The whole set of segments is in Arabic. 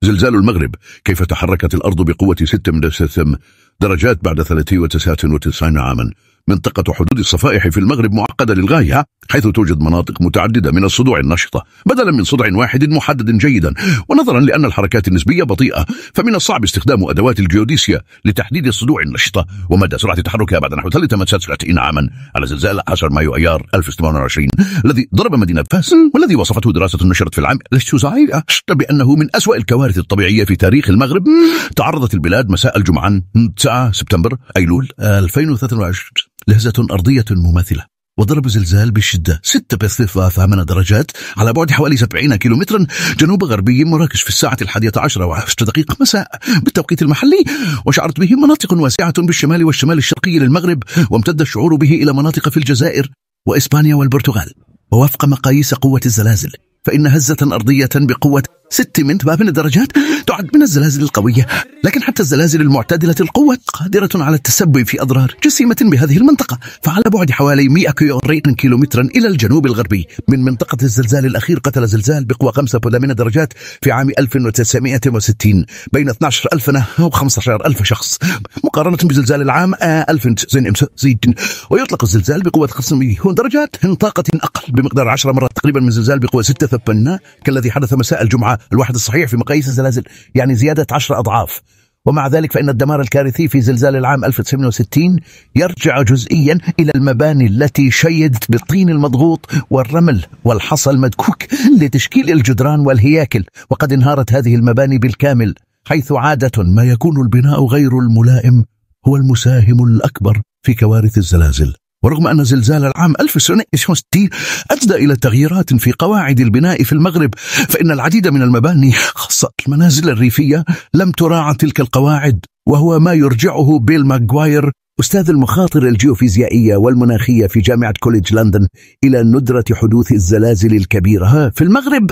زلزال المغرب. كيف تحركت الأرض بقوة 6 درجات بعد 93 عاما. منطقة حدود الصفائح في المغرب معقدة للغاية، حيث توجد مناطق متعددة من الصدوع النشطة بدلا من صدع واحد محدد جيدا. ونظرا لأن الحركات النسبية بطيئة، فمن الصعب استخدام أدوات الجيوديسيا لتحديد الصدوع النشطة ومدى سرعة تحركها بعد نحو 93 عاما على زلزال 10 مايو أيار 1820 الذي ضرب مدينة فاس، والذي وصفته دراسة نشرت في العام بأنه من أسوأ الكوارث الطبيعية في تاريخ المغرب. تعرضت البلاد مساء الجمعة 9 سبتمبر أيلول 2023 لهزة أرضية مماثلة، وضرب زلزال بشدة 6.8 درجات على بعد حوالي 70 كيلومترا جنوب غربي مراكش في الساعة 11:10 مساء بالتوقيت المحلي. وشعرت به مناطق واسعة بالشمال والشمال الشرقي للمغرب، وامتد الشعور به إلى مناطق في الجزائر وإسبانيا والبرتغال. ووفق مقاييس قوة الزلازل، فإن هزة أرضية بقوة 6 درجات تعد من الزلازل القوية، لكن حتى الزلازل المعتدلة القوة قادرة على التسبب في أضرار جسيمة بهذه المنطقة. فعلى بعد حوالي 100 كيلومترا إلى الجنوب الغربي من منطقة الزلزال الأخير، قتل زلزال بقوة 5 درجات في عام 1960 بين 12,000 و 15,000 شخص، مقارنة بزلزال العام 1960. ويطلق الزلزال بقوة 5 درجات من طاقة أقل بمقدار 10 مرات تقريبا من زلزال بقوة 6 كالذي حدث مساء الجمعة الواحد الصحيح في مقاييس الزلازل، يعني زيادة 10 أضعاف. ومع ذلك فإن الدمار الكارثي في زلزال العام 1960 يرجع جزئيا إلى المباني التي شيدت بالطين المضغوط والرمل والحصى المدكوك لتشكيل الجدران والهياكل، وقد انهارت هذه المباني بالكامل، حيث عادة ما يكون البناء غير الملائم هو المساهم الأكبر في كوارث الزلازل. ورغم أن زلزال العام 1960 أدى إلى تغييرات في قواعد البناء في المغرب، فإن العديد من المباني خاصة المنازل الريفية لم تراعى تلك القواعد، وهو ما يرجعه بيل ماغواير أستاذ المخاطر الجيوفيزيائية والمناخية في جامعة كوليدج لندن إلى ندرة حدوث الزلازل الكبيرة في المغرب.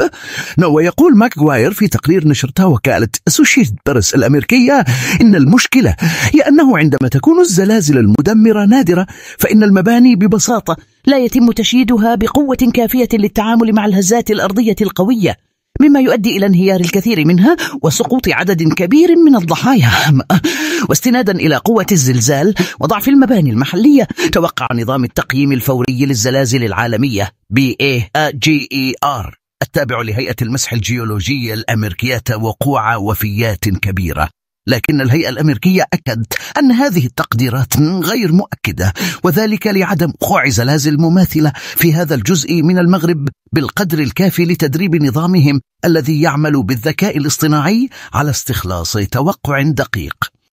ويقول ماغواير في تقرير نشرتها وكالة أسوشيتد بريس الأمريكية إن المشكلة هي أنه عندما تكون الزلازل المدمرة نادرة، فإن المباني ببساطة لا يتم تشييدها بقوة كافية للتعامل مع الهزات الأرضية القوية، مما يؤدي إلى انهيار الكثير منها وسقوط عدد كبير من الضحايا. واستنادا إلى قوة الزلزال وضعف المباني المحلية، توقع نظام التقييم الفوري للزلازل العالمية BAGER التابع لهيئة المسح الجيولوجية الأمريكية وقوع وفيات كبيرة. لكن الهيئة الأمريكية أكدت أن هذه التقديرات غير مؤكدة، وذلك لعدم وقوع زلازل مماثلة في هذا الجزء من المغرب بالقدر الكافي لتدريب نظامهم الذي يعمل بالذكاء الاصطناعي على استخلاص توقع دقيق.